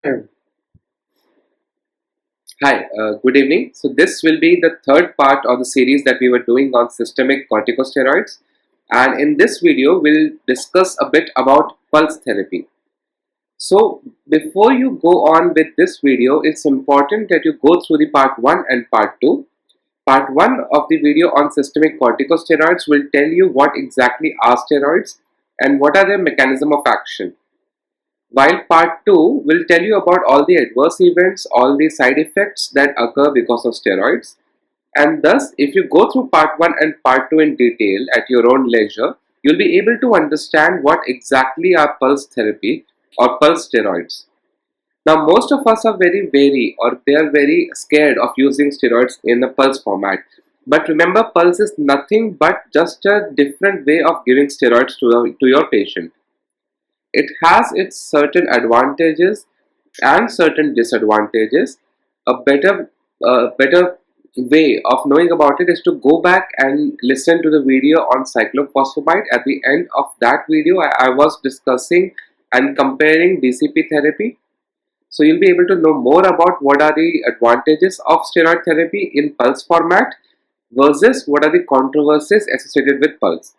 Hi, good evening. So this will be the third part of the series that we were doing on systemic corticosteroids, and in this video we'll discuss a bit about pulse therapy. So before you go on with this video, it's important that you go through the part 1 and part 2. Part 1 of the video on systemic corticosteroids will tell you what exactly are steroids and what are their mechanism of action. While part 2 will tell you about all the adverse events, all the side effects that occur because of steroids. And thus, if you go through part 1 and part 2 in detail at your own leisure, you'll be able to understand what exactly are pulse therapy or pulse steroids. Now, most of us are very wary or they are very scared of using steroids in a pulse format. But remember, pulse is nothing but just a different way of giving steroids to your patient. It has its certain advantages and certain disadvantages. A better way of knowing about it is to go back and listen to the video on cyclophosphamide. At the end of that video, I was discussing and comparing DCP therapy. So you'll be able to know more about what are the advantages of steroid therapy in pulse format versus what are the controversies associated with pulse.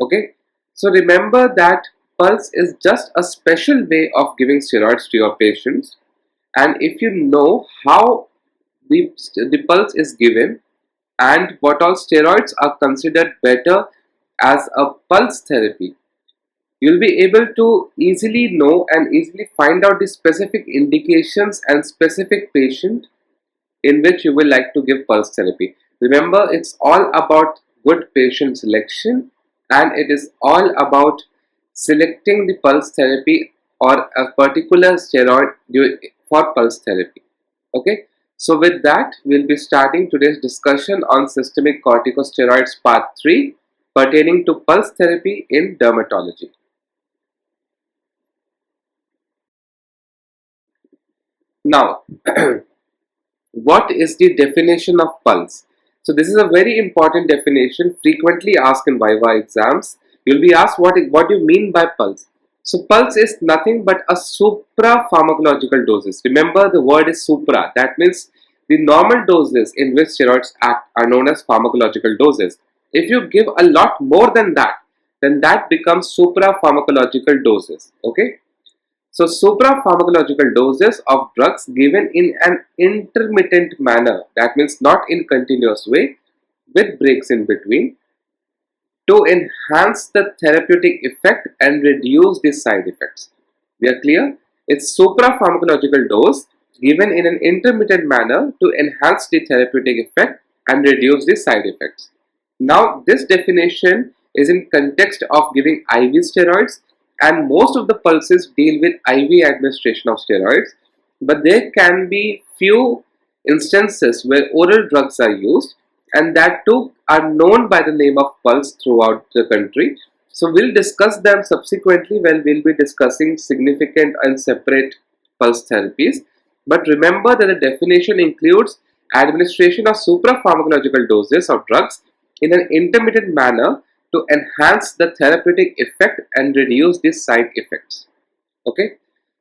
Okay, so remember that pulse is just a special way of giving steroids to your patients, and if you know how the pulse is given and what all steroids are considered better as a pulse therapy, you'll be able to easily know and easily find out the specific indications and specific patient in which you will like to give pulse therapy. Remember, it's all about good patient selection, and it is all about selecting the pulse therapy or a particular steroid for pulse therapy. Okay, so with that, we'll be starting today's discussion on systemic corticosteroids part 3 pertaining to pulse therapy in dermatology. Now, what is the definition of pulse? So this is a very important definition, frequently asked in Viva exams. You'll be asked what do you mean by pulse? So pulse is nothing but a supra-pharmacological doses. Remember, the word is supra. That means the normal doses in which steroids act are known as pharmacological doses. If you give a lot more than that, then that becomes supra-pharmacological doses. Okay. So supra-pharmacological doses of drugs given in an intermittent manner, that means not in continuous way, with breaks in between, to enhance the therapeutic effect and reduce the side effects. We are clear? It's supra-pharmacological dose given in an intermittent manner to enhance the therapeutic effect and reduce the side effects. Now, this definition is in context of giving IV steroids, and most of the pulses deal with IV administration of steroids, but there can be few instances where oral drugs are used, and that too are known by the name of pulse throughout the country. So we'll discuss them subsequently when we'll be discussing significant and separate pulse therapies. But remember that the definition includes administration of suprapharmacological doses of drugs in an intermittent manner to enhance the therapeutic effect and reduce the side effects. Okay,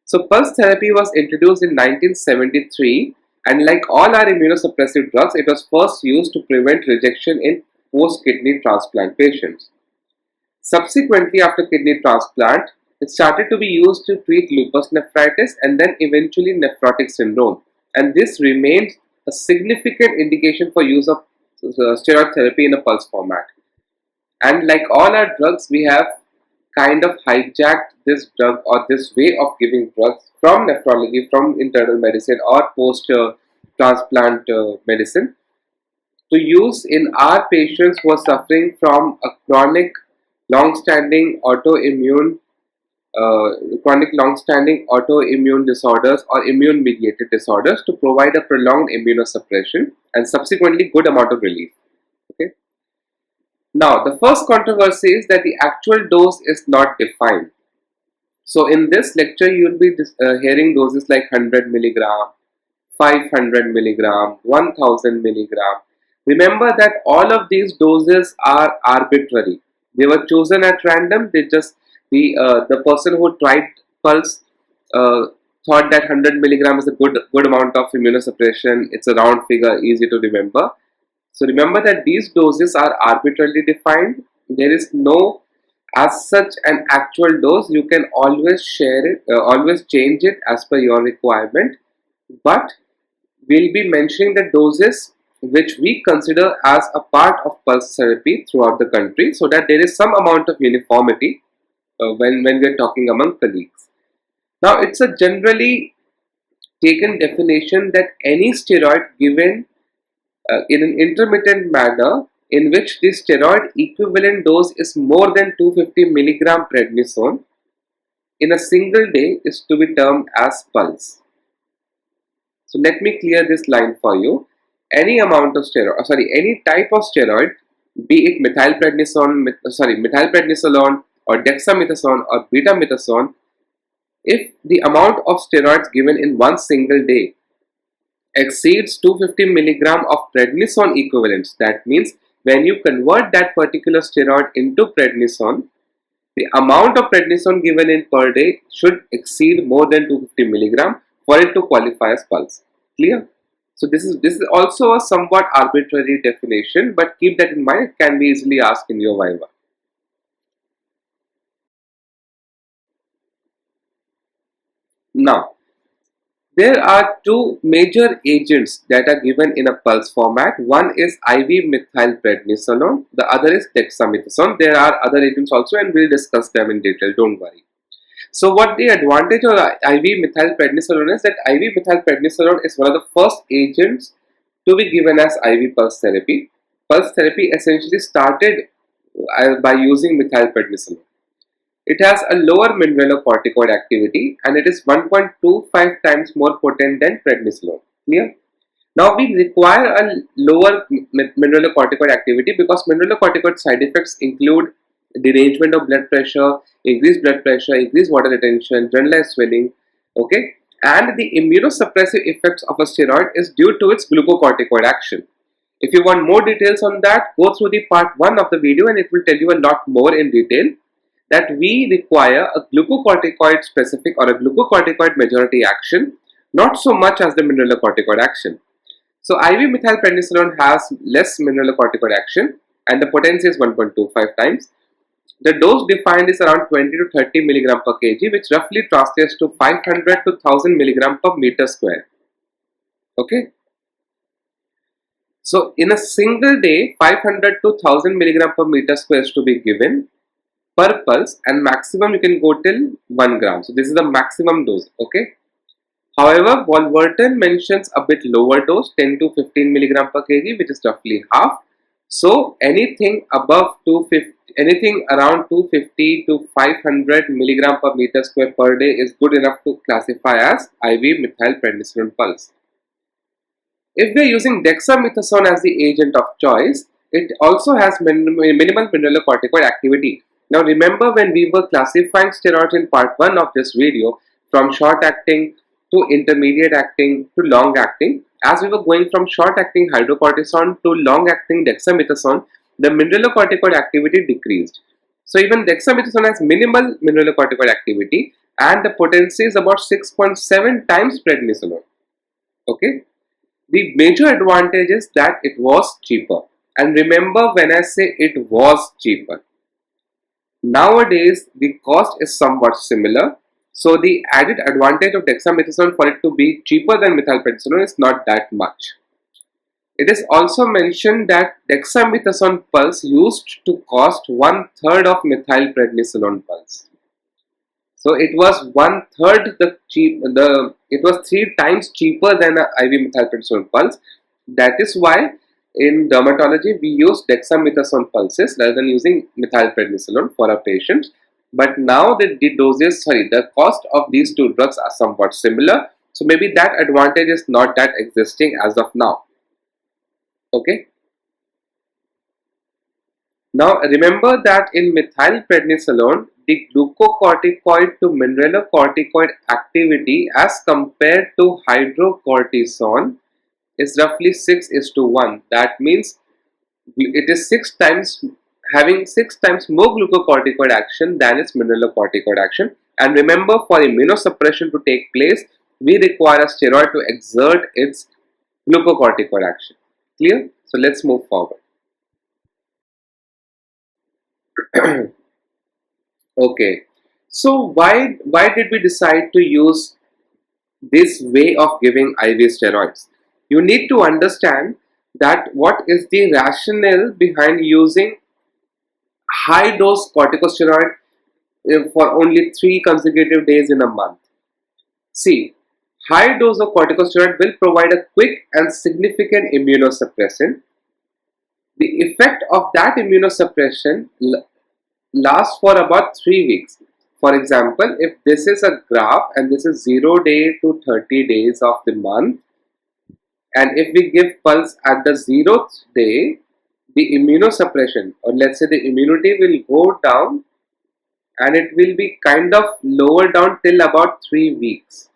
so pulse therapy was introduced in 1973, and like all our immunosuppressive drugs, it was first used to prevent rejection in post-kidney transplant patients. Subsequently, after kidney transplant, it started to be used to treat lupus nephritis and then eventually nephrotic syndrome, and this remained a significant indication for use of steroid therapy in a pulse format. And like all our drugs, we have kind of hijacked this drug or this way of giving drugs from nephrology, from internal medicine or post transplant medicine to use in our patients who are suffering from a chronic long-standing autoimmune disorders or immune-mediated disorders to provide a prolonged immunosuppression and subsequently good amount of relief. Okay. Now, the first controversy is that the actual dose is not defined. So, in this lecture, you will be hearing doses like 100 milligram, 500 milligram, 1000 milligram. Remember that all of these doses are arbitrary. They were chosen at random. The person who tried pulse thought that 100 milligram is a good amount of immunosuppression. It's a round figure, easy to remember. So remember that these doses are arbitrarily defined. There is no as such an actual dose. You can always share it, always change it as per your requirement. But we'll be mentioning the doses which we consider as a part of pulse therapy throughout the country, so that there is some amount of uniformity when we are talking among colleagues. Now, it's a generally taken definition that any steroid given in an intermittent manner in which the steroid equivalent dose is more than 250 milligram prednisone in a single day is to be termed as pulse. So let me clear this line for you. Any amount of steroid, any type of steroid, be it methylprednisolone or dexamethasone or betamethasone, if the amount of steroids given in one single day exceeds 250 milligram of prednisone equivalents, that means when you convert that particular steroid into prednisone, the amount of prednisone given in per day should exceed more than 250 milligram for it to qualify as pulse. Clear? So this is also a somewhat arbitrary definition, but keep that in mind. It can be easily asked in your viva. Now, there are two major agents that are given in a pulse format. One is IV methylprednisolone, the other is dexamethasone. There are other agents also, and we'll discuss them in detail, don't worry. So what the advantage of IV methylprednisolone is that IV methylprednisolone is one of the first agents to be given as IV pulse therapy. Pulse therapy essentially started by using methylprednisolone. It has a lower mineralocorticoid activity and it is 1.25 times more potent than prednisolone. Clear? Now we require a lower mineralocorticoid activity because mineralocorticoid side effects include derangement of blood pressure, increased water retention, generalized swelling, okay? And the immunosuppressive effects of a steroid is due to its glucocorticoid action. If you want more details on that, go through the part 1 of the video and it will tell you a lot more in detail that we require a glucocorticoid specific or a glucocorticoid majority action, not so much as the mineralocorticoid action. So IV methylprednisolone has less mineralocorticoid action and the potency is 1.25 times. The dose defined is around 20 to 30 milligram per kg, which roughly translates to 500 to 1000 milligram per meter square. Okay. So in a single day, 500 to 1000 milligram per meter square is to be given per pulse, and maximum you can go till 1 gram. So this is the maximum dose. Okay. However, Wolverton mentions a bit lower dose, 10 to 15 milligram per kg, which is roughly half. So anything above 250, anything around 250 to 500 milligram per meter square per day is good enough to classify as IV methylprednisolone pulse. If we are using dexamethasone as the agent of choice, it also has minimal mineralocorticoid activity. Now remember, when we were classifying steroids in part 1 of this video, from short acting to intermediate acting to long acting, as we were going from short acting hydrocortisone to long acting dexamethasone, the mineralocorticoid activity decreased. So even dexamethasone has minimal mineralocorticoid activity and the potency is about 6.7 times prednisolone. Okay. The major advantage is that it was cheaper. And remember, when I say it was cheaper, nowadays the cost is somewhat similar. So the added advantage of dexamethasone for it to be cheaper than methylprednisolone is not that much. It is also mentioned that dexamethasone pulse used to cost 1/3 of methylprednisolone pulse. So it was 1/3 it was 3 times cheaper than a IV methylprednisolone pulse. That is why in dermatology we use dexamethasone pulses rather than using methylprednisolone for our patients. But now the cost of these two drugs are somewhat similar. So maybe that advantage is not that existing as of now. Okay. Now remember that in methylprednisolone, the glucocorticoid to mineralocorticoid activity as compared to hydrocortisone is roughly 6:1. That means it is having 6 times more glucocorticoid action than its mineralocorticoid action. And remember, for immunosuppression to take place, we require a steroid to exert its glucocorticoid action. Clear? So let's move forward. Okay. So why did we decide to use this way of giving IV steroids? You need to understand that what is the rationale behind using high dose corticosteroid for only 3 consecutive days in a month. See, high dose of corticosteroid will provide a quick and significant immunosuppressant. The effect of that immunosuppression lasts for about 3 weeks. For example, if this is a graph and this is 0 day to 30 days of the month, and if we give pulse at the 0th day, the immunosuppression, or let's say the immunity, will go down and it will be kind of lower down till about 3 weeks.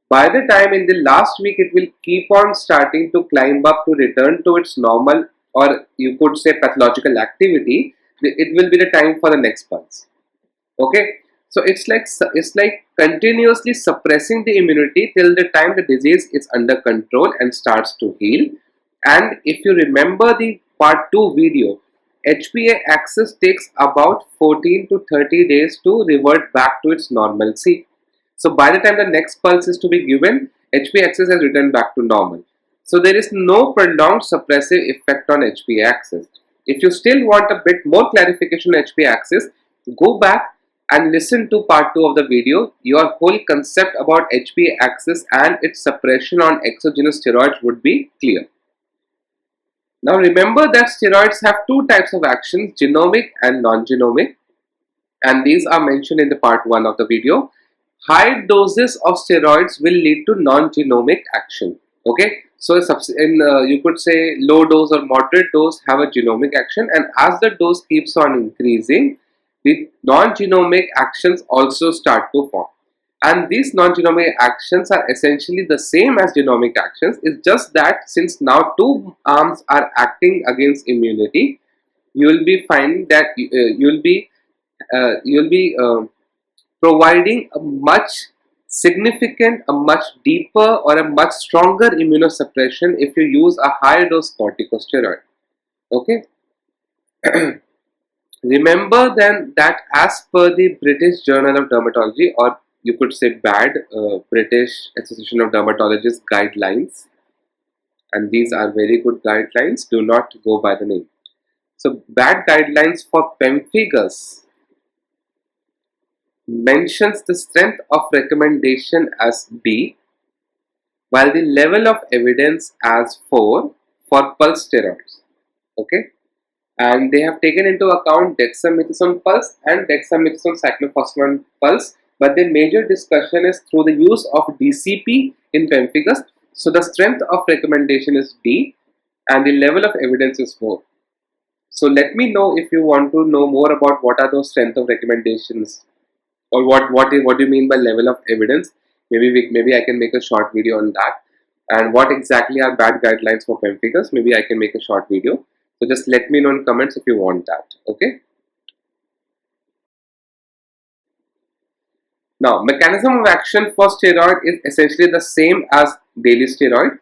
By the time in the last week, it will keep on starting to climb up to return to its normal, or you could say pathological activity. It will be the time for the next pulse. Okay, so it's like continuously suppressing the immunity till the time the disease is under control and starts to heal. And if you remember the part 2 video, HPA axis takes about 14 to 30 days to revert back to its normalcy. So by the time the next pulse is to be given, HPA axis has returned back to normal. So there is no prolonged suppressive effect on HPA axis. If you still want a bit more clarification on HPA axis, go back and listen to part 2 of the video. Your whole concept about HPA axis and its suppression on exogenous steroids would be clear. Now remember that steroids have 2 types of actions, genomic and non-genomic, and these are mentioned in the part 1 of the video. High doses of steroids will lead to non-genomic action. Okay, so you could say low dose or moderate dose have a genomic action, and as the dose keeps on increasing, the non-genomic actions also start to form. And these non-genomic actions are essentially the same as genomic actions. It's just that since now 2 arms are acting against immunity, you will be finding that you'll be providing a much significant, a much deeper, or a much stronger immunosuppression if you use a higher dose corticosteroid. Okay. Remember then that as per the British Journal of Dermatology, or you could say BAD, British Association of Dermatologists guidelines, and these are very good guidelines, do not go by the name. So BAD guidelines for pemphigus mentions the strength of recommendation as D, while the level of evidence as 4 for pulse steroids. Okay, and they have taken into account Dexamethasone Pulse and Dexamethasone-Cyclophosphamide Pulse, but the major discussion is through the use of DCP in pemphigus. So the strength of recommendation is D and the level of evidence is 4. So let me know if you want to know more about what are those strength of recommendations, or what do you mean by level of evidence. Maybe I can make a short video on that. And what exactly are BAD guidelines for pemphigus, maybe I can make a short video. So just let me know in comments if you want that. Okay. Now, mechanism of action for steroid is essentially the same as daily steroid.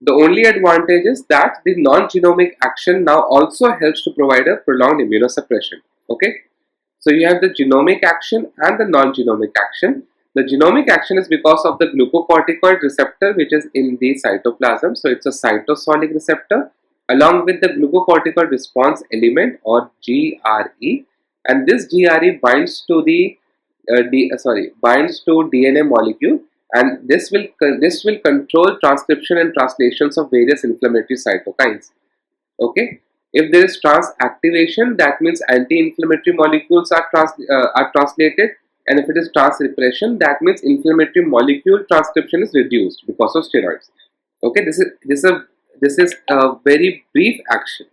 The only advantage is that the non-genomic action now also helps to provide a prolonged immunosuppression. Okay. So you have the genomic action and the non-genomic action. The genomic action is because of the glucocorticoid receptor which is in the cytoplasm. So it's a cytosolic receptor along with the glucocorticoid response element, or GRE, and this GRE binds to the binds to DNA molecule, and this will control transcription and translations of various inflammatory cytokines. Okay, if there is trans activation, that means anti-inflammatory molecules are translated, and if it is trans repression, that means inflammatory molecule transcription is reduced because of steroids. Okay, this is a very brief action.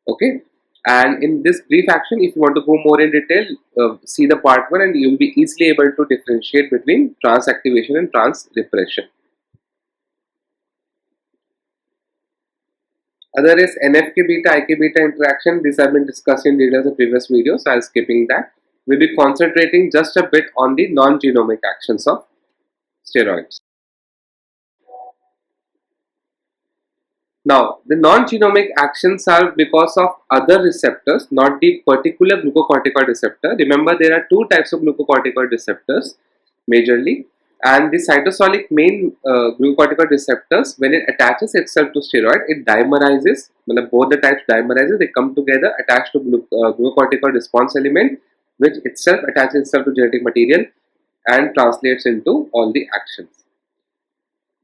Okay, and in this brief action, if you want to go more in detail, see the part 1 and you will be easily able to differentiate between trans activation and trans repression. Other is NFK beta, IK beta interaction. These have been discussed in detail in the previous video, so I am skipping that. We'll be concentrating just a bit on the non-genomic actions of steroids. Now, the non-genomic actions are because of other receptors, not the particular glucocorticoid receptor. Remember, there are two types of glucocorticoid receptors majorly, and the cytosolic main glucocorticoid receptors, when it attaches itself to steroid, it dimerizes. Both the types dimerizes, they come together, attached to glucocorticoid response element, which itself attaches itself to genetic material and translates into all the actions.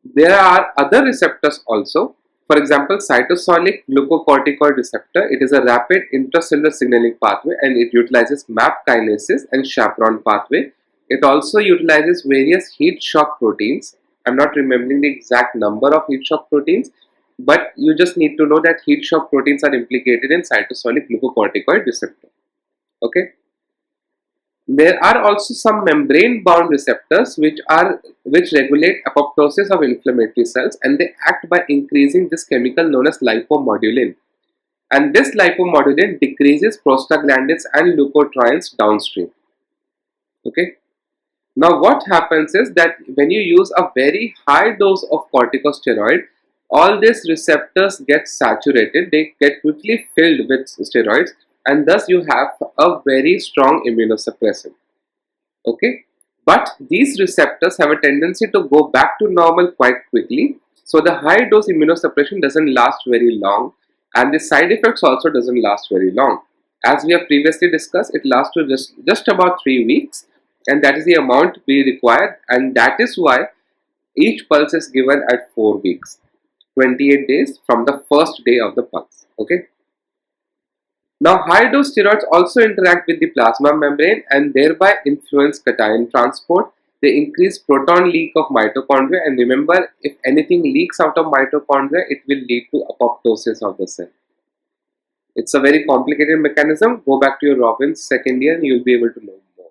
There are other receptors also. For example, cytosolic glucocorticoid receptor. It is a rapid intracellular signaling pathway and it utilizes MAP kinases and chaperone pathway. It also utilizes various heat shock proteins. I'm not remembering the exact number of heat shock proteins, but you just need to know that heat shock proteins are implicated in cytosolic glucocorticoid receptor. Okay. There are also some membrane-bound receptors which regulate apoptosis of inflammatory cells, and they act by increasing this chemical known as lipomodulin. And this lipomodulin decreases prostaglandins and leukotrienes downstream. Okay. Now what happens is that when you use a very high dose of corticosteroid, all these receptors get saturated, they get quickly filled with steroids, and thus you have a very strong immunosuppressant. Okay, but these receptors have a tendency to go back to normal quite quickly, so the high dose immunosuppression doesn't last very long, and the side effects also doesn't last very long. As we have previously discussed, it lasts to just about 3 weeks, and that is the amount we require, and that is why each pulse is given at 4 weeks, 28 days from the first day of the pulse. Okay. Now, high-dose steroids also interact with the plasma membrane and thereby influence cation transport. They increase proton leak of mitochondria, and remember, if anything leaks out of mitochondria, it will lead to apoptosis of the cell. It's a very complicated mechanism. Go back to your Robbins second year and you'll be able to know more.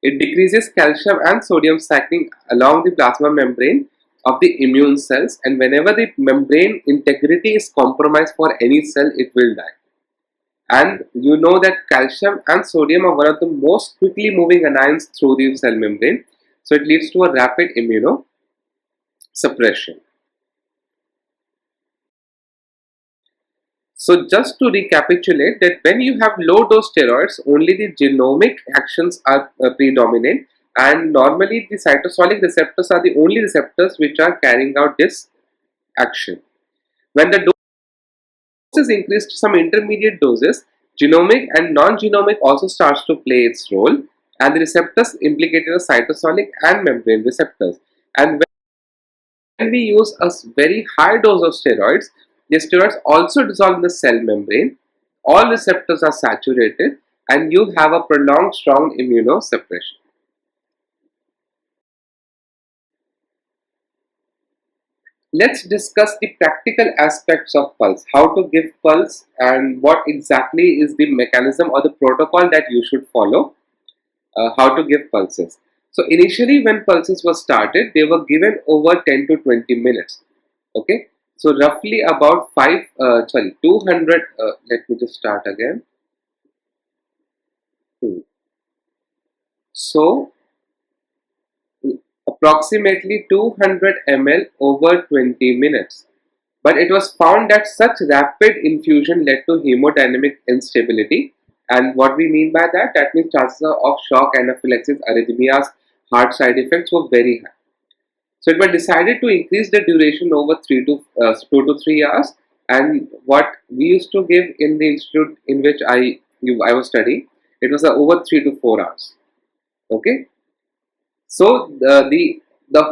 It decreases calcium and sodium cycling along the plasma membrane of the immune cells, and whenever the membrane integrity is compromised for any cell, it will die. And you know that calcium and sodium are one of the most quickly moving anions through the cell membrane. So it leads to a rapid immunosuppression. So just to recapitulate that when you have low dose steroids, only the genomic actions are predominant, and normally the cytosolic receptors are the only receptors which are carrying out this action. When the is increased to some intermediate doses, genomic and non-genomic also starts to play its role, and the receptors implicated are cytosolic and membrane receptors. And when we use a very high dose of steroids, the steroids also dissolve in the cell membrane, all receptors are saturated, and you have a prolonged strong immunosuppression. Let's discuss the practical aspects of pulse, how to give pulse and what exactly is the mechanism or the protocol that you should follow, how to give pulses. So initially when pulses were started, they were given over 10 to 20 minutes. Okay, so roughly about 200, let me just start again. So approximately 200 ml over 20 minutes. But it was found that such rapid infusion led to hemodynamic instability. And what we mean by that, that means chances of shock, anaphylaxis, arrhythmias, heart side effects were very high. So it was decided to increase the duration over 2 to 3 hours. And what we used to give in the institute in which I was studying, it was over 3 to 4 hours. Okay. So the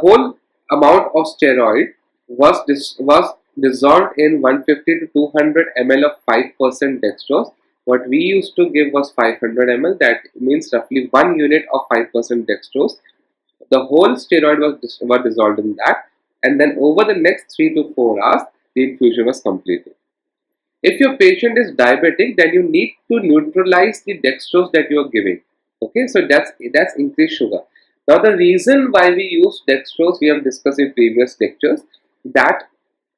whole amount of steroid was dissolved in 150 to 200 ml of 5% dextrose. What we used to give was 500 ml. That means roughly 1 unit of 5% dextrose. The whole steroid was dissolved in that, and then over the next 3 to 4 hours, the infusion was completed. If your patient is diabetic, then you need to neutralize the dextrose that you are giving. Okay, so that's increased sugar. Now the reason why we use dextrose, we have discussed in previous lectures, that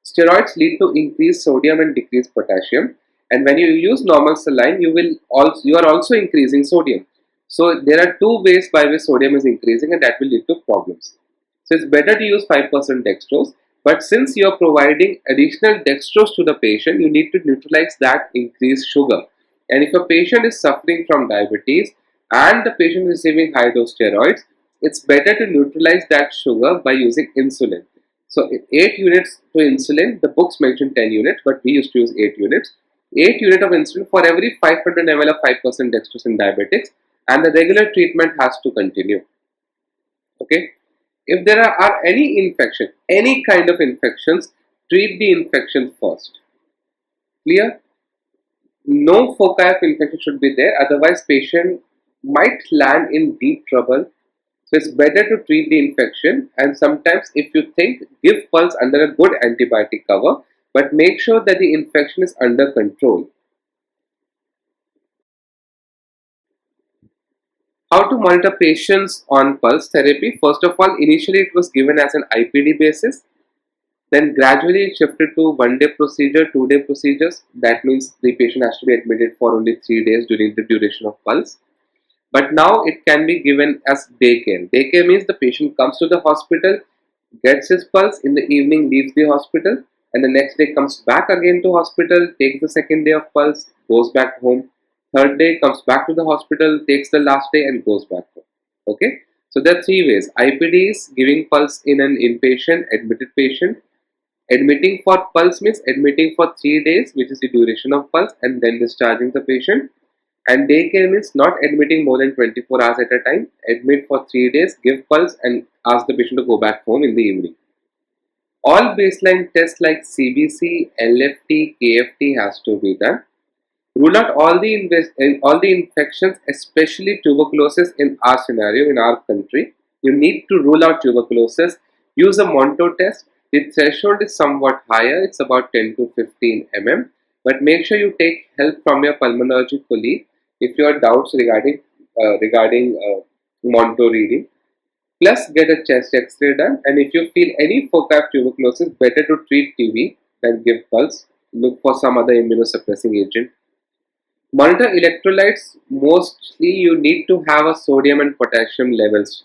steroids lead to increased sodium and decreased potassium, and when you use normal saline, you are also increasing sodium. So there are two ways by which sodium is increasing, and that will lead to problems. So it's better to use 5% dextrose. But since you are providing additional dextrose to the patient, you need to neutralize that increased sugar. And if a patient is suffering from diabetes and the patient is receiving high dose steroids, it's better to neutralize that sugar by using insulin. So 8 units to insulin, the books mention 10 units, but we used to use 8 units. 8 units of insulin for every 500 ml of 5% dextrose in diabetics, and the regular treatment has to continue. Okay. If there are any infection, any kind of infections, treat the infection first. Clear? No foci of infection should be there, otherwise patient might land in deep trouble. So it's better to treat the infection, and sometimes if you think, give pulse under a good antibiotic cover, but make sure that the infection is under control. How to monitor patients on pulse therapy? First of all, initially it was given as an IPD basis. Then gradually it shifted to 1-day procedure, 2-day procedures. That means the patient has to be admitted for only 3 days during the duration of pulse. But now it can be given as day care. Day care means the patient comes to the hospital, gets his pulse, in the evening leaves the hospital, and the next day comes back again to hospital, takes the second day of pulse, goes back home. Third day comes back to the hospital, takes the last day and goes back home. Okay. So there are 3 ways. IPD is giving pulse in an inpatient, admitted patient. Admitting for pulse means admitting for 3 days, which is the duration of pulse, and then discharging the patient. And day care means not admitting more than 24 hours at a time. Admit for 3 days, give pulse and ask the patient to go back home in the evening. All baseline tests like CBC, LFT, KFT has to be done. Rule out all the infections, especially tuberculosis in our scenario, in our country. You need to rule out tuberculosis. Use a Monto test. The threshold is somewhat higher. It's about 10 to 15 mm. But make sure you take help from your pulmonology colleague if you have doubts regarding Monto reading. Plus, get a chest X-ray done. And if you feel any foci of tuberculosis, better to treat TB than give pulse. Look for some other immunosuppressing agent. Monitor electrolytes. Mostly you need to have a sodium and potassium levels.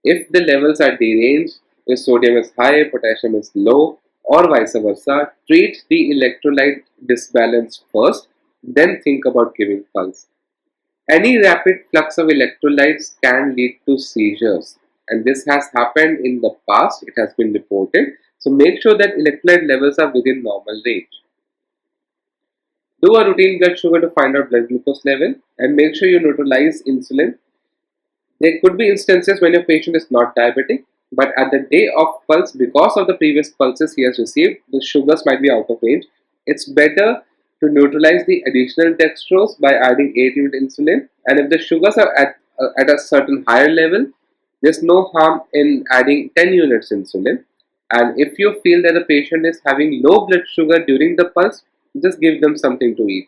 If the levels are deranged, if sodium is high, potassium is low, or vice versa, treat the electrolyte disbalance first, then think about giving pulse. Any rapid flux of electrolytes can lead to seizures, and this has happened in the past. It has been reported. So make sure that electrolyte levels are within normal range. Do a routine blood sugar to find out blood glucose level, and make sure you neutralize insulin. There could be instances when your patient is not diabetic, but at the day of pulse, because of the previous pulses he has received, the sugars might be out of range. It's better to neutralize the additional dextrose by adding 8 unit insulin, and if the sugars are at a certain higher level, there's no harm in adding 10 units insulin. And if you feel that the patient is having low blood sugar during the pulse, just give them something to eat.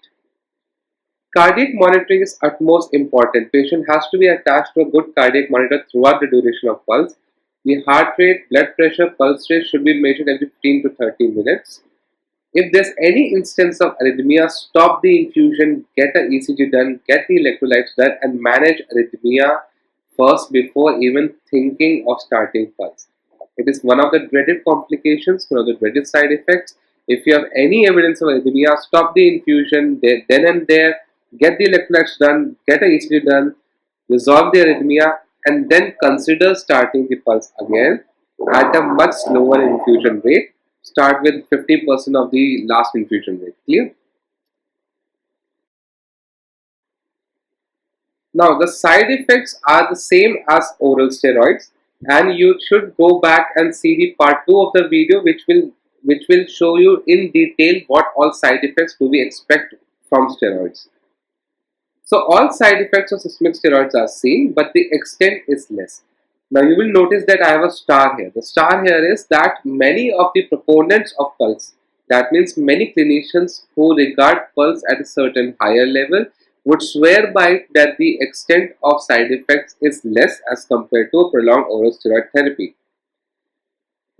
Cardiac monitoring is utmost important. Patient has to be attached to a good cardiac monitor throughout the duration of pulse. The heart rate, blood pressure, pulse rate should be measured every 15 to 30 minutes. If there's any instance of arrhythmia, stop the infusion, get an ECG done, get the electrolytes done, and manage arrhythmia first before even thinking of starting pulse. It is one of the dreaded complications, one of the dreaded side effects. If you have any evidence of arrhythmia, stop the infusion then and there, get the electrolytes done, get an ECG done, resolve the arrhythmia, and then consider starting the pulse again at a much slower infusion rate. Start with 50% of the last infusion rate. Clear? Now, the side effects are the same as oral steroids, and you should go back and see the part 2 of the video, which will show you in detail what all side effects do we expect from steroids. So all side effects of systemic steroids are seen, but the extent is less. Now you will notice that I have a star here. The star here is that many of the proponents of pulse, that means many clinicians who regard pulse at a certain higher level, would swear by that the extent of side effects is less as compared to prolonged oral steroid therapy.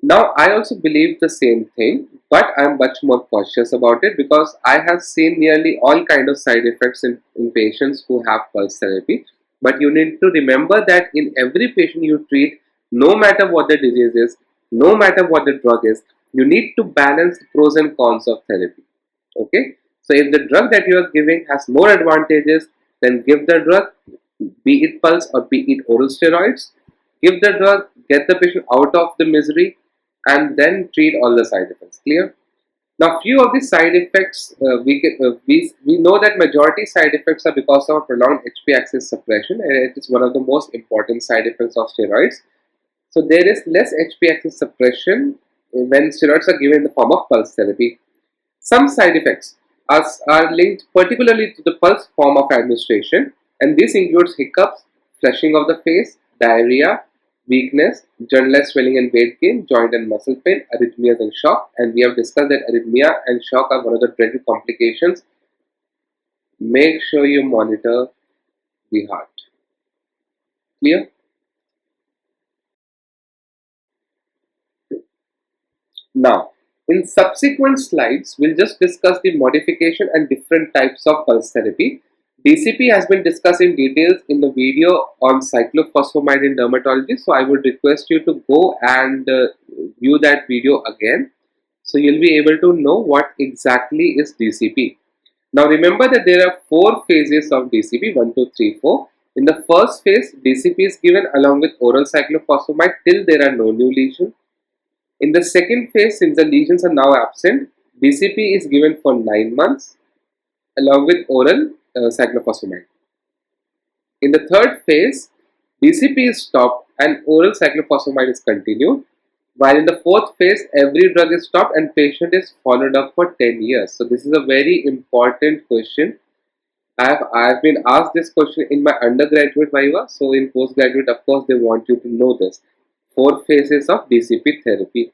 Now I also believe the same thing, but I am much more cautious about it because I have seen nearly all kinds of side effects in patients who have pulse therapy. But you need to remember that in every patient you treat, no matter what the disease is, no matter what the drug is, you need to balance the pros and cons of therapy. Okay, so if the drug that you are giving has more advantages, then give the drug, be it pulse or be it oral steroids. Give the drug, get the patient out of the misery, and then treat all the side effects. Clear? Now, few of the side effects we know that majority side effects are because of prolonged HP axis suppression, and it is one of the most important side effects of steroids. So there is less HP axis suppression when steroids are given in the form of pulse therapy. Some side effects are linked particularly to the pulse form of administration, and this includes hiccups, flushing of the face, diarrhea, weakness, generalized swelling and weight gain, joint and muscle pain, arrhythmias and shock. And we have discussed that arrhythmia and shock are one of the dreaded complications. Make sure you monitor the heart. Clear? Now, in subsequent slides, we'll just discuss the modification and different types of pulse therapy. DCP has been discussed in details in the video on cyclophosphamide in dermatology, so I would request you to go and view that video again, so you'll be able to know what exactly is DCP. Now remember that there are 4 phases of DCP, 1, 2, 3, 4. In the first phase, DCP is given along with oral cyclophosphamide till there are no new lesions. In the second phase, since the lesions are now absent, DCP is given for 9 months along with oral cyclophosphamide. In the third phase, DCP is stopped and oral cyclophosphamide is continued, while in the fourth phase, every drug is stopped and patient is followed up for 10 years. So this is a very important question. I've been asked this question in my undergraduate viva, so in postgraduate, of course, they want you to know this. 4 phases of DCP therapy.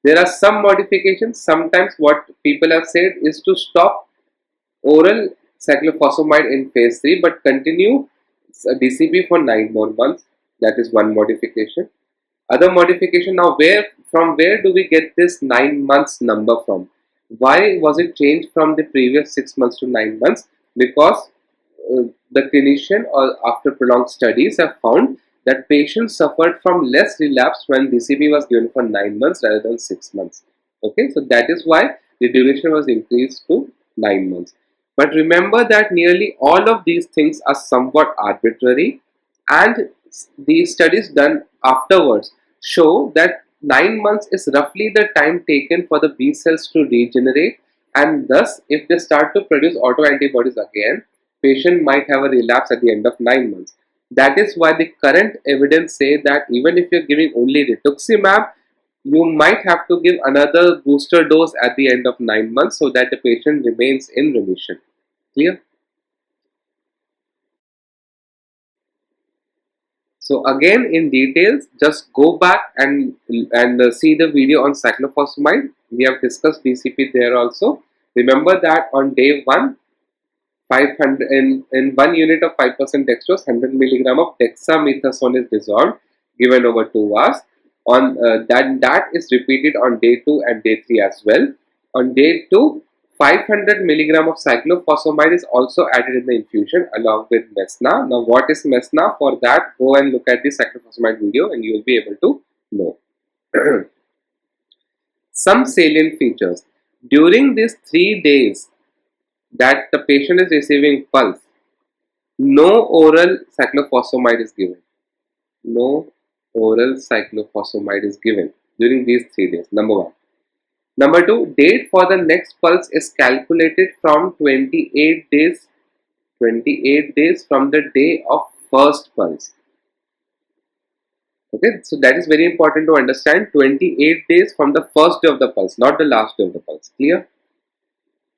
There are some modifications. Sometimes what people have said is to stop oral cyclophosphamide in phase 3 but continue DCP for 9 more months. That is one modification. Other modification, now from where do we get this 9 months number from? Why was it changed from the previous 6 months to 9 months? Because the clinician or after prolonged studies have found that patients suffered from less relapse when DCP was given for 9 months rather than 6 months. Okay, so that is why the duration was increased to 9 months. But remember that nearly all of these things are somewhat arbitrary, and the studies done afterwards show that 9 months is roughly the time taken for the B cells to regenerate, and thus if they start to produce autoantibodies again, patient might have a relapse at the end of 9 months. That is why the current evidence say that even if you are giving only rituximab, you might have to give another booster dose at the end of 9 months so that the patient remains in remission. Clear? So again, in details, just go back and see the video on cyclophosphamide. We have discussed DCP there also. Remember that on day 1, 500 in 1 unit of 5% dextrose, 100 milligram of dexamethasone is dissolved, given over 2 hours. On that is repeated on day 2 and day 3 as well. On day 2, 500 milligram of cyclophosphamide is also added in the infusion along with Mesna. Now, what is Mesna? For that, go and look at the cyclophosphamide video and you will be able to know. Some salient features. During these 3 days that the patient is receiving pulse, no oral cyclophosphamide is given. No oral cyclophosphamide is given during these 3 days. Number 1. Number 2, date for the next pulse is calculated from 28 days from the day of first pulse. Okay, so that is very important to understand. 28 days from the first day of the pulse, not the last day of the pulse. Clear?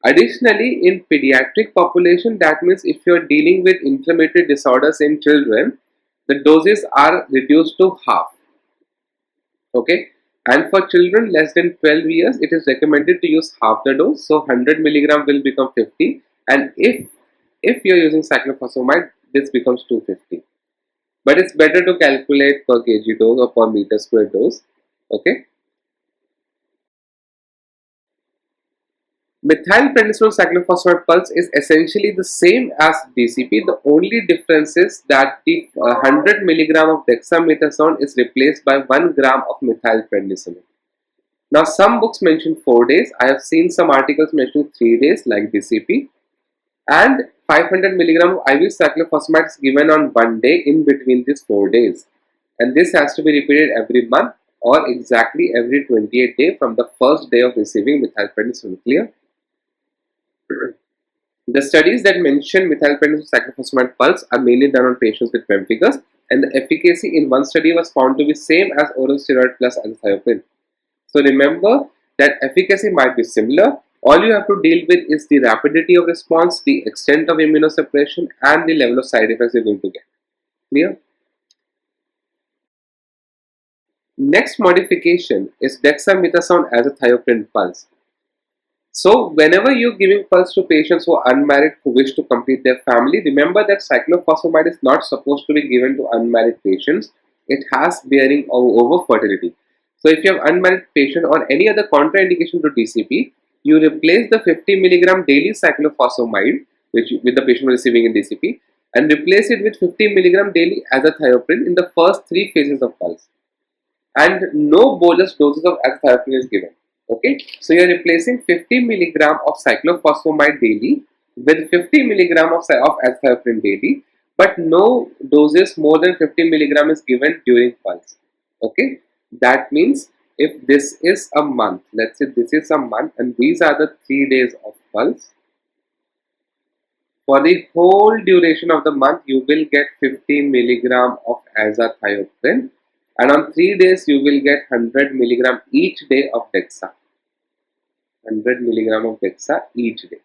Additionally, in pediatric population, that means if you are dealing with inflammatory disorders in children, the doses are reduced to half. Okay. And for children less than 12 years, it is recommended to use half the dose. So 100 milligram will become 50. And if you are using cyclophosphamide, this becomes 250. But it's better to calculate per kg dose or per meter square dose. Okay. Methylprednisolone-Cyclophosphamide Pulse is essentially the same as DCP. The only difference is that the 100 milligram of dexamethasone is replaced by 1 gram of methylprednisolone. Now, some books mention 4 days. I have seen some articles mentioning 3 days like DCP, and 500 milligram of IV cyclophosphamide is given on 1 day in between these 4 days, and this has to be repeated every month or exactly every 28 days from the first day of receiving methylprednisolone. Clear? The studies that mention methylprednisolone-Cyclophosphamide Pulse are mainly done on patients with pemphigus, and the efficacy in one study was found to be same as oral steroid plus azathioprine. So remember that efficacy might be similar. All you have to deal with is the rapidity of response, the extent of immunosuppression, and the level of side effects you're going to get. Clear? Next modification is Dexamethasone-Azathioprine Pulse. So whenever you're giving pulse to patients who are unmarried who wish to complete their family, remember that cyclophosphamide is not supposed to be given to unmarried patients. It has bearing over fertility. So if you have unmarried patient or any other contraindication to DCP, you replace the 50 milligram daily cyclophosphamide with the patient receiving in DCP and replace it with 50 milligram daily azathioprine in the first 3 phases of pulse. And no bolus doses of azathioprine is given. Okay, so you are replacing 50 milligram of cyclophosphamide daily with 50 milligram of azathioprine daily, but no doses more than 50 milligram is given during pulse. Okay, that means if this is a month, let's say this is a month and these are the 3 days of pulse, for the whole duration of the month you will get 50 milligram of azathioprine, and on 3 days you will get 100 milligram each day of Dexa. 100 milligram of Dexa each day.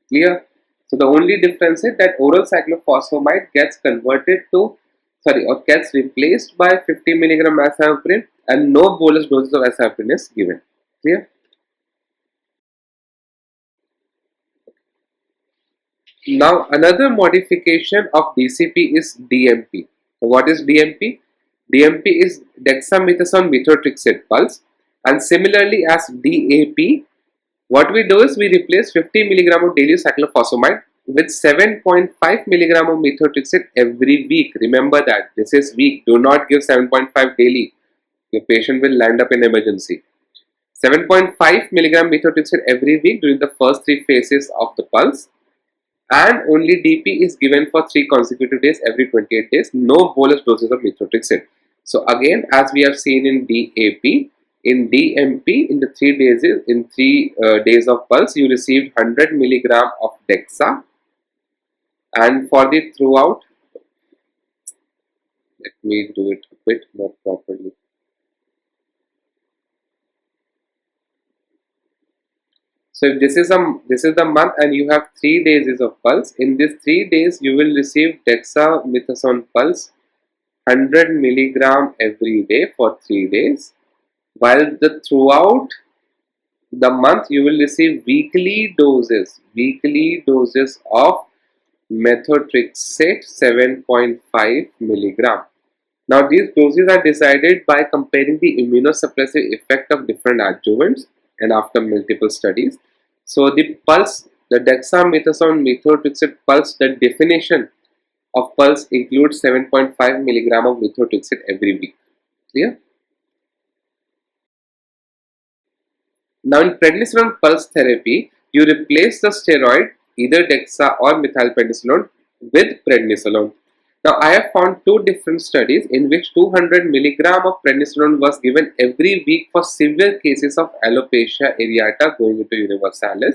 Clear? So the only difference is that oral cyclophosphamide gets gets replaced by 50 milligram azathioprine and no bolus doses of azathioprine is given. Clear? Now another modification of DCP is DMP. So what is DMP? DMP is Dexamethasone-Methotrexate Pulse, and similarly as DAP, what we do is we replace 50 milligram of daily cyclophosphamide with 7.5 milligram of methotrexate every week. Remember that this is week. Do not give 7.5 daily. Your patient will land up in emergency. 7.5 milligram methotrexate every week during the first 3 phases of the pulse, and only DP is given for 3 consecutive days every 28 days. No bolus doses of methotrexate. So again, as we have seen in DAP, in DMP, in the 3 days of pulse, you received 100 milligram of Dexa, and for the throughout, let me do it a bit more properly. So if this is the month and you have 3 days of pulse, in these 3 days you will receive Dexamethasone Pulse 100 milligram every day for 3 days. While throughout the month you will receive weekly doses of methotrexate 7.5 milligram. Now these doses are decided by comparing the immunosuppressive effect of different adjuvants and after multiple studies. So the pulse, the Dexamethasone-Methotrexate Pulse, the definition of pulse includes 7.5 milligram of methotrexate every week. Clear? Now in prednisolone pulse therapy, you replace the steroid, either Dexa or methylprednisolone, with prednisolone. Now I have found 2 different studies in which 200 milligram of prednisolone was given every week for severe cases of alopecia areata going into universalis.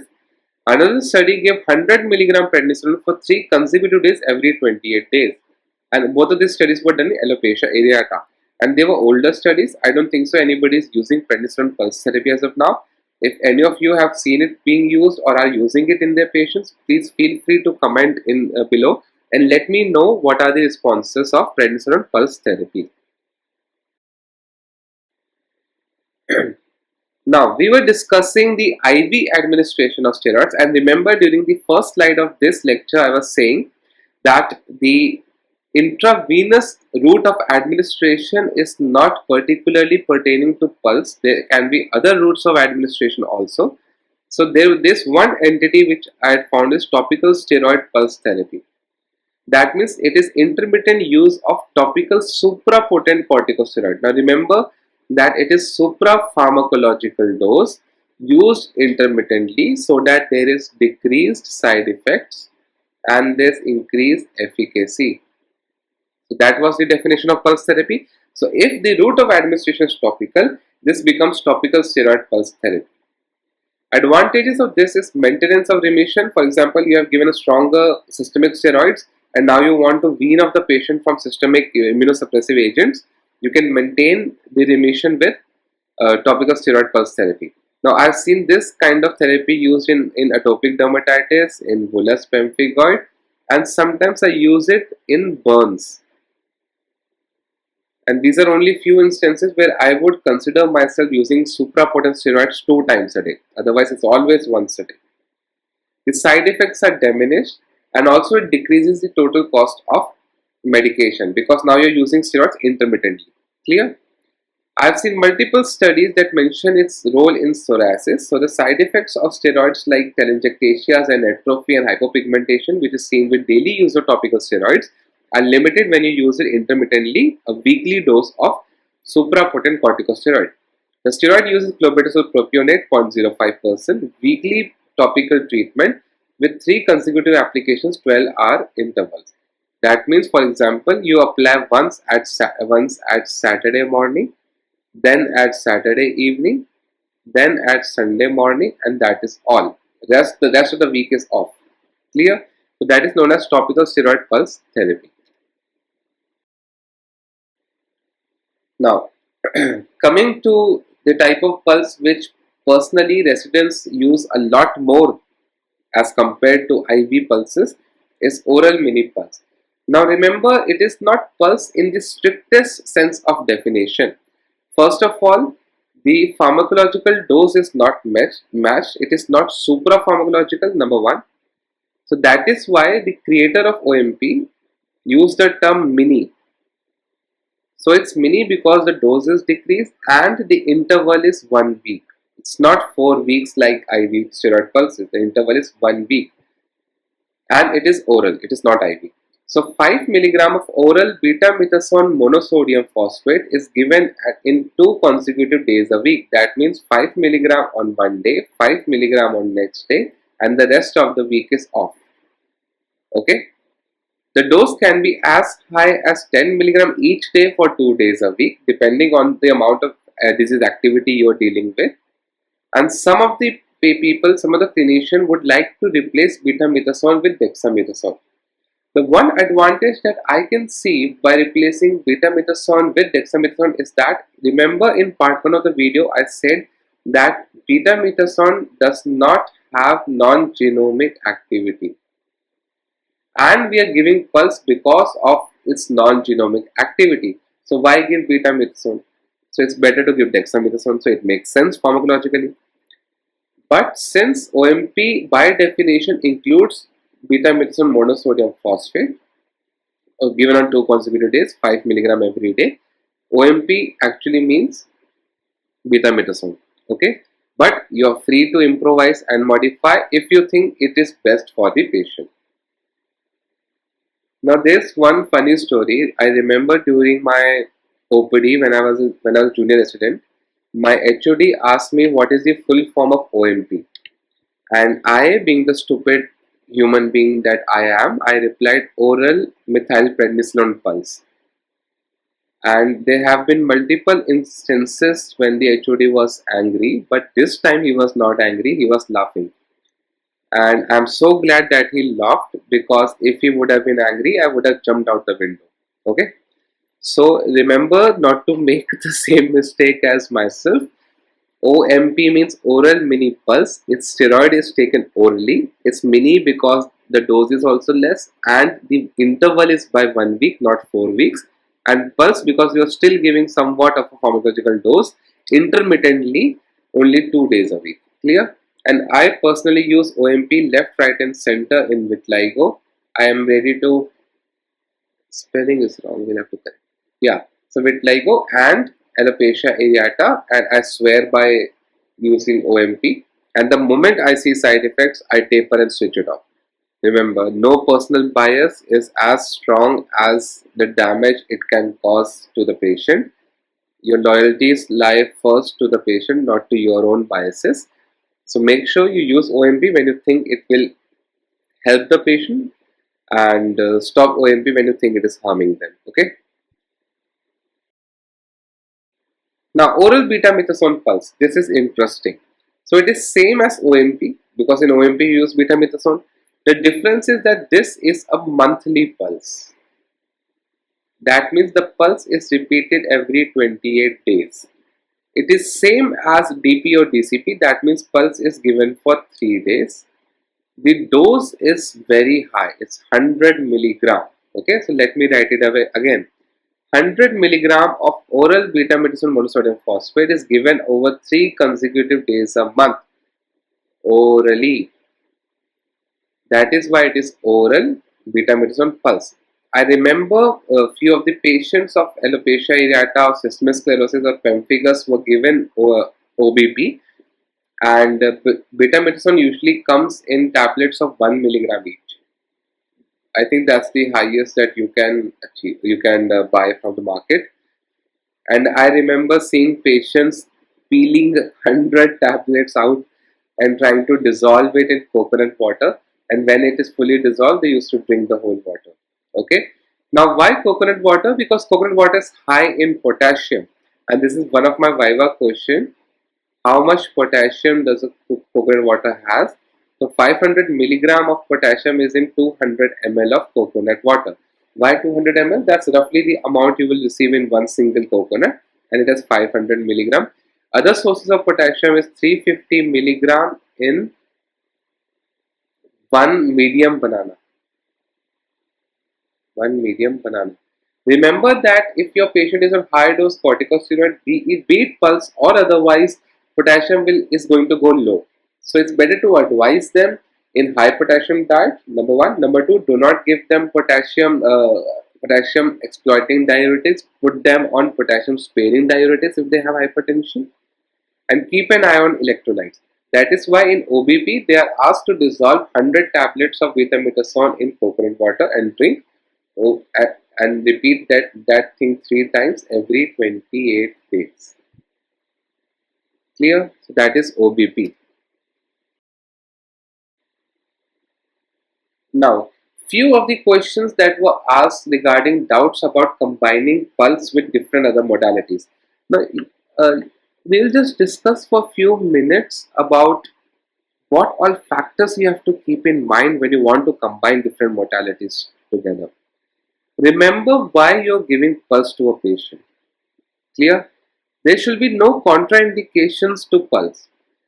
Another study gave 100 milligram prednisolone for 3 consecutive days every 28 days. And both of these studies were done in alopecia areata. And they were older studies. I don't think so anybody is using prednisolone pulse therapy as of now. If any of you have seen it being used or are using it in their patients, please feel free to comment in below and let me know what are the responses of prednisolone pulse therapy. Now, we were discussing the IV administration of steroids, and remember during the first slide of this lecture I was saying that the intravenous route of administration is not particularly pertaining to pulse. There can be other routes of administration also. So this one entity which I had found is topical steroid pulse therapy. That means it is intermittent use of topical suprapotent corticosteroid. Now remember that it is suprapharmacological dose used intermittently so that there is decreased side effects and there's increased efficacy. So that was the definition of pulse therapy. So if the route of administration is topical, this becomes topical steroid pulse therapy. Advantages of this is maintenance of remission. For example, you have given a stronger systemic steroids and now you want to wean off the patient from systemic immunosuppressive agents. You can maintain the remission with topical steroid pulse therapy. Now, I've seen this kind of therapy used in atopic dermatitis, in bullous pemphigoid, and sometimes I use it in burns. And these are only few instances where I would consider myself using suprapotent steroids 2 times a day. Otherwise, it's always once a day. The side effects are diminished and also it decreases the total cost of medication because now you're using steroids intermittently. Clear? I've seen multiple studies that mention its role in psoriasis. So the side effects of steroids like telangiectasias and atrophy and hypopigmentation, which is seen with daily use of topical steroids, are limited when you use it intermittently, a weekly dose of suprapotent corticosteroid. The steroid uses clobetasol propionate 0.05% weekly topical treatment with 3 consecutive applications 12-hour intervals. That means, for example, you apply once at Saturday morning, then at Saturday evening, then at Sunday morning, and that is all. The rest of the week is off. Clear? So that is known as topical steroid pulse therapy. Now, coming to the type of pulse which personally residents use a lot more as compared to IV pulses is oral mini pulse. Now remember, it is not pulse in the strictest sense of definition. First of all, the pharmacological dose is not matched. It is not suprapharmacological, number one. So that is why the creator of OMP used the term mini. So it's mini because the dose is decreased and the interval is 1 week. It's not 4 weeks like IV steroid pulses. The interval is 1 week. And it is oral. It is not IV. So 5 mg of oral betamethasone monosodium phosphate is given in 2 consecutive days a week. That means 5 mg on one day, 5 mg on next day, and the rest of the week is off. Okay. The dose can be as high as 10 mg each day for 2 days a week, depending on the amount of disease activity you are dealing with. And some of the clinicians would like to replace betamethasone with dexamethasone. The one advantage that I can see by replacing betamethasone with dexamethasone is that, remember in part 1 of the video I said that betamethasone does not have non-genomic activity. And we are giving pulse because of its non-genomic activity. So why give betamethasone? So it's better to give dexamethasone, so it makes sense pharmacologically. But since OMP by definition includes betamethasone monosodium phosphate given on 2 consecutive days, 5 mg every day, OMP actually means betamethasone. Okay, but you are free to improvise and modify if you think it is best for the patient. Now there's one funny story. I remember during my OPD when I was junior resident, my HOD asked me what is the full form of OMP, and I, being the stupid human being that I am, I replied oral Methylprednisolone Pulse. And there have been multiple instances when the HOD was angry, but this time he was not angry, he was laughing. And I'm so glad that he laughed, because if he would have been angry, I would have jumped out the window. Okay. So remember not to make the same mistake as myself. OMP means oral mini pulse. Its steroid is taken orally. It's mini because the dose is also less and the interval is by 1 week, not 4 weeks. And pulse because you are still giving somewhat of a pharmacological dose intermittently, only 2 days a week. Clear? And I personally use OMP left, right and center in vitiligo. I am ready to, spelling is wrong, we'll have to correct. Yeah, so vitiligo and alopecia areata, and I swear by using OMP. And the moment I see side effects, I taper and switch it off. Remember, no personal bias is as strong as the damage it can cause to the patient. Your loyalties lie first to the patient, not to your own biases. So make sure you use OMP when you think it will help the patient, and stop OMP when you think it is harming them. Okay. Now, oral betamethasone pulse. This is interesting. So it is same as OMP, because in OMP you use betamethasone. The difference is that this is a monthly pulse. That means the pulse is repeated every 28 days. It is same as DP or DCP. That means pulse is given for 3 days. The dose is very high. It's 100 milligram. Okay, so let me write it away again. 100 milligram of oral betamethasone monosodium phosphate is given over 3 consecutive days a month orally. That is why it is oral betamethasone pulse. I remember a few of the patients of alopecia areata or systemic sclerosis or pemphigus were given OBP, and betamethasone usually comes in tablets of 1 milligram each. I think that's the highest that you can achieve. You can buy from the market. And I remember seeing patients peeling 100 tablets out and trying to dissolve it in coconut water. And when it is fully dissolved, they used to drink the whole water. Okay. Now, why coconut water? Because coconut water is high in potassium. And this is one of my Viva question. How much potassium does a coconut water has? So 500 milligram of potassium is in 200 ml of coconut water. Why 200 ml? That's roughly the amount you will receive in one single coconut, and it has 500 milligram. Other sources of potassium is 350 milligram in one medium banana. Remember that if your patient is on high dose corticosteroid, be it pulse or otherwise, potassium is going to go low. So it's better to advise them in high potassium diet, number one. Number two, do not give them potassium exploiting diuretics. Put them on potassium sparing diuretics if they have hypertension, and keep an eye on electrolytes. That is why in OBP they are asked to dissolve 100 tablets of betamethasone in coconut water and drink, and repeat that thing 3 times every 28 days. Clear? So that is OBP. Now, few of the questions that were asked regarding doubts about combining pulse with different other modalities. Now, we'll just discuss for a few minutes about what all factors you have to keep in mind when you want to combine different modalities together. Remember why you're giving pulse to a patient. Clear? There should be no contraindications to pulse.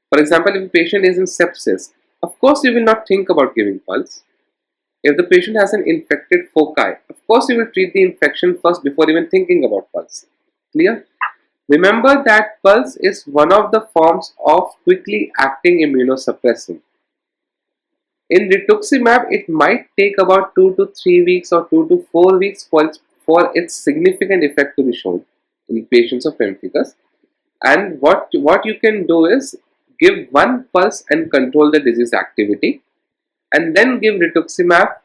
For example, if a patient is in sepsis, of course you will not think about giving pulse. If the patient has an infected foci, of course you will treat the infection first before even thinking about pulse. Clear? Remember that pulse is one of the forms of quickly acting immunosuppressant. In rituximab, it might take about 2 to 3 weeks or 2 to 4 weeks for its significant effect to be shown in patients of pemphigus. And what you can do is give one pulse and control the disease activity, and then give rituximab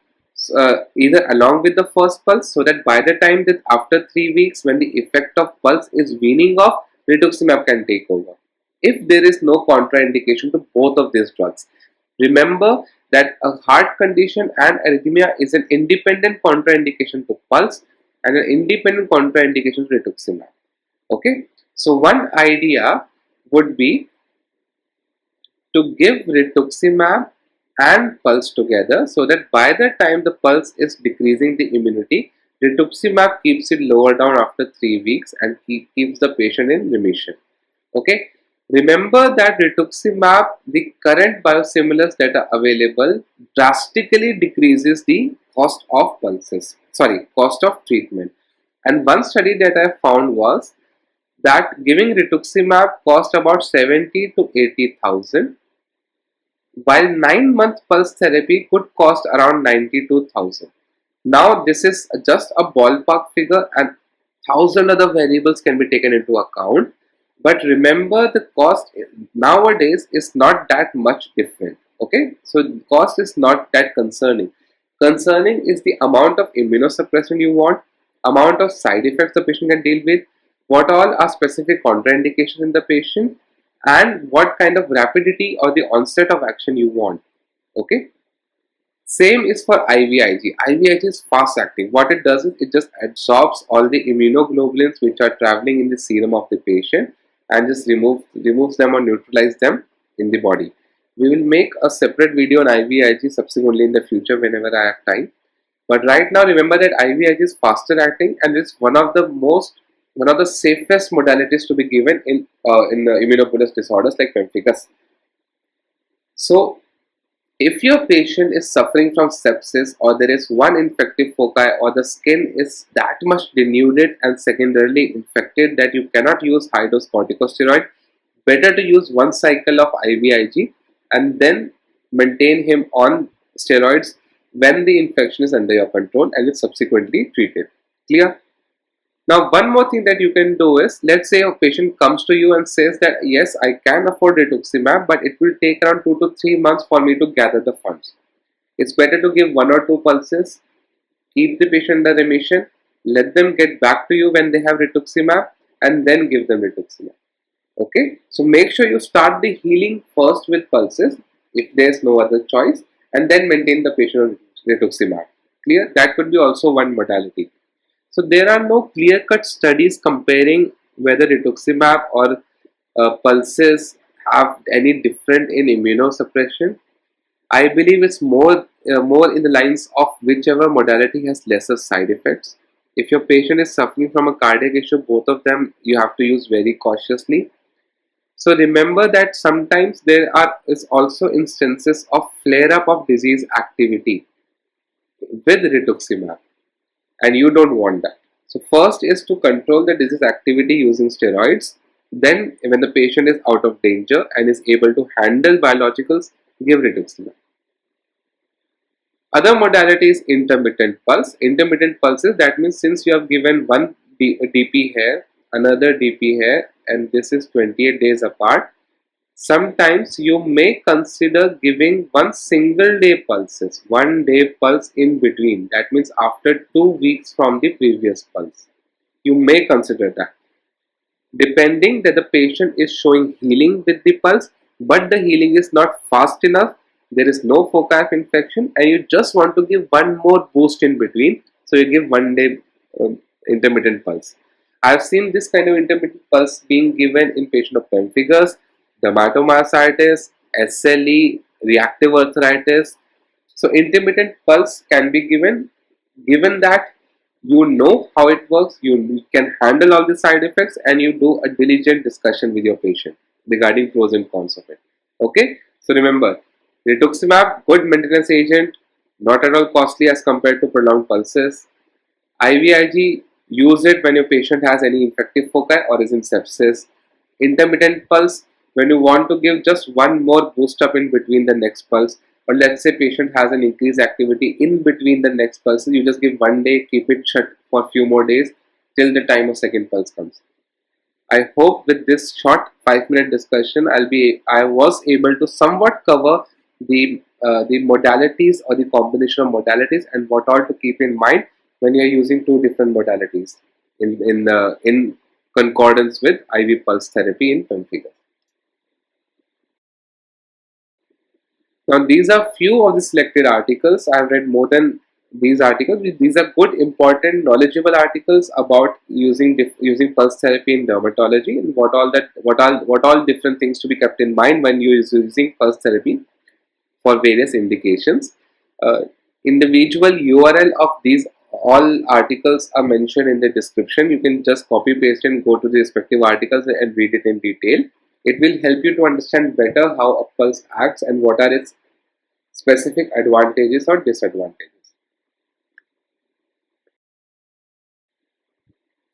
either along with the first pulse, so that by the time that after 3 weeks, when the effect of pulse is weaning off, rituximab can take over if there is no contraindication to both of these drugs. Remember that a heart condition and arrhythmia is an independent contraindication to pulse and an independent contraindication to rituximab. Okay, so one idea would be to give rituximab and pulse together, so that by the time the pulse is decreasing the immunity, rituximab keeps it lower down after 3 weeks and keeps the patient in remission. Okay, remember that rituximab, the current biosimilars that are available, drastically decreases the cost of cost of treatment. And one study that I found was that giving rituximab cost about 70 to 80,000, while 9-month pulse therapy could cost around 92,000. Now this is just a ballpark figure, and 1,000 other variables can be taken into account. But remember, the cost nowadays is not that much different. Okay, so cost is not that concerning. Concerning is the amount of immunosuppression you want, amount of side effects the patient can deal with, what all are specific contraindications in the patient, and what kind of rapidity or the onset of action you want. Okay. Same is for IVIG. IVIG is fast acting. What it does is it just absorbs all the immunoglobulins which are traveling in the serum of the patient and just removes them or neutralize them in the body. We will make a separate video on IVIG subsequently in the future whenever I have time. But right now remember that IVIG is faster acting and it's one of the safest modalities to be given in immunoglobulin disorders like pemphigus. So if your patient is suffering from sepsis or there is one infective foci or the skin is that much denuded and secondarily infected that you cannot use high dose corticosteroid, better to use one cycle of IVIG and then maintain him on steroids when the infection is under your control and is subsequently treated. Clear? Now, one more thing that you can do is, let's say a patient comes to you and says that yes, I can afford rituximab, but it will take around 2 to 3 months for me to gather the funds. It's better to give 1 or 2 pulses, keep the patient under remission, let them get back to you when they have rituximab, and then give them rituximab. Okay, so make sure you start the healing first with pulses if there's no other choice, and then maintain the patient on rituximab. Clear? That could be also one modality. So there are no clear-cut studies comparing whether rituximab or pulses have any different in immunosuppression. I believe it's more in the lines of whichever modality has lesser side effects. If your patient is suffering from a cardiac issue, both of them you have to use very cautiously. So remember that sometimes is also instances of flare-up of disease activity with rituximab, and you don't want that. So first is to control the disease activity using steroids. Then when the patient is out of danger and is able to handle biologicals, give rituximab. Other modality is intermittent pulse. Intermittent pulses, that means since you have given one DP here, another DP here, and this is 28 days apart, sometimes you may consider giving one single day pulses, 1 day pulse in between. That means after 2 weeks from the previous pulse. You may consider that. Depending that the patient is showing healing with the pulse, but the healing is not fast enough, there is no foci of infection, and you just want to give one more boost in between. So you give 1 day intermittent pulse. I have seen this kind of intermittent pulse being given in patient of pemphigus, dermatomyositis, SLE, reactive arthritis. So intermittent pulse can be given that you know how it works, you can handle all the side effects, and you do a diligent discussion with your patient regarding pros and cons of it. Okay, so remember, rituximab, good maintenance agent, not at all costly as compared to prolonged pulses. IVIG, use it when your patient has any infective foci or is in sepsis. Intermittent pulse, when you want to give just one more boost up in between the next pulse, or let's say patient has an increased activity in between the next pulses, you just give 1 day, keep it shut for a few more days till the time of second pulse comes. I hope with this short 5-minute discussion, I was able to somewhat cover the modalities or the combination of modalities and what all to keep in mind when you are using 2 different modalities in concordance with IV pulse therapy in pemphigus. Now these are few of the selected articles. I have read more than these articles. These are good, important, knowledgeable articles about using pulse therapy in dermatology and what all different things to be kept in mind when you are using pulse therapy for various indications. Individual URL of these all articles are mentioned in the description. You can just copy paste and go to the respective articles and read it in detail. It will help you to understand better how a pulse acts and what are its specific advantages or disadvantages.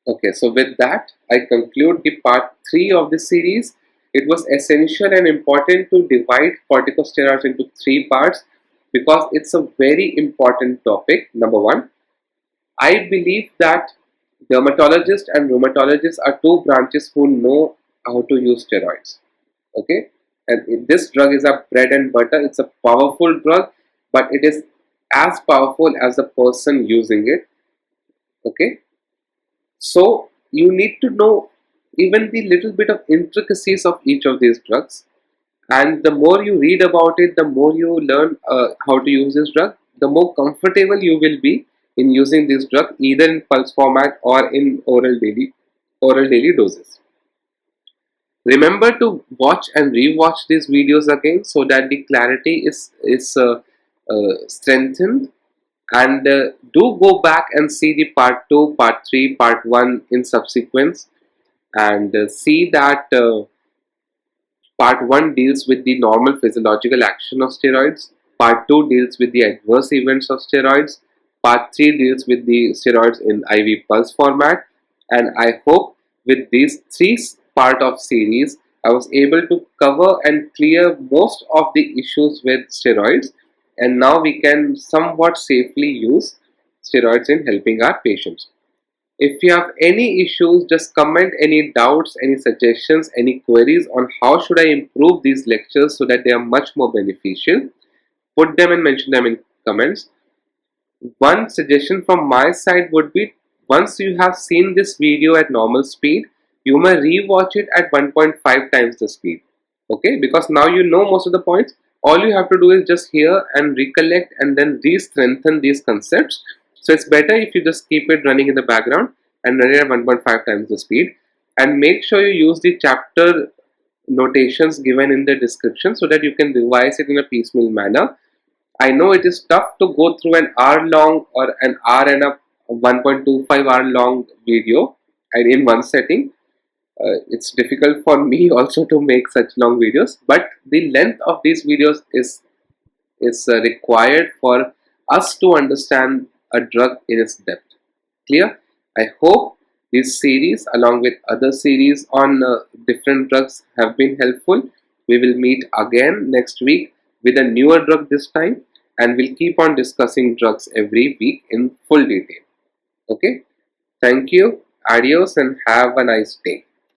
Okay, so with that, I conclude the part 3 of this series. It was essential and important to divide corticosteroids into 3 parts because it's a very important topic. Number 1, I believe that dermatologists and rheumatologists are 2 branches who know how to use steroids. Okay, and this drug is a bread and butter. It's a powerful drug, but it is as powerful as the person using it. Okay, so you need to know even the little bit of intricacies of each of these drugs, and the more you read about it, the more you learn how to use this drug, the more comfortable you will be in using this drug either in pulse format or in oral daily doses. Remember to watch and re-watch these videos again so that the clarity is strengthened, and do go back and see the part 2, part 3, part 1 in subsequence, and see that part 1 deals with the normal physiological action of steroids, part 2 deals with the adverse events of steroids, part 3 deals with the steroids in IV pulse format, and I hope with these three part of series I was able to cover and clear most of the issues with steroids, and now we can somewhat safely use steroids in helping our patients. If you have any issues, just comment any doubts, any suggestions, any queries on how should I improve these lectures so that they are much more beneficial. Put them and mention them in comments. One suggestion from my side would be, once you have seen this video at normal speed, you may rewatch it at 1.5 times the speed. Okay, because now you know most of the points. All you have to do is just hear and recollect and then re-strengthen these concepts. So it's better if you just keep it running in the background and run it at 1.5 times the speed. And make sure you use the chapter notations given in the description so that you can revise it in a piecemeal manner. I know it is tough to go through an hour long or an hour and a 1.25 hour long video and in one setting. It's difficult for me also to make such long videos, but the length of these videos is required for us to understand a drug in its depth. Clear? I hope this series along with other series on different drugs have been helpful. We will meet again next week with a newer drug this time, and we'll keep on discussing drugs every week in full detail. Okay? Thank you, adios, and have a nice day.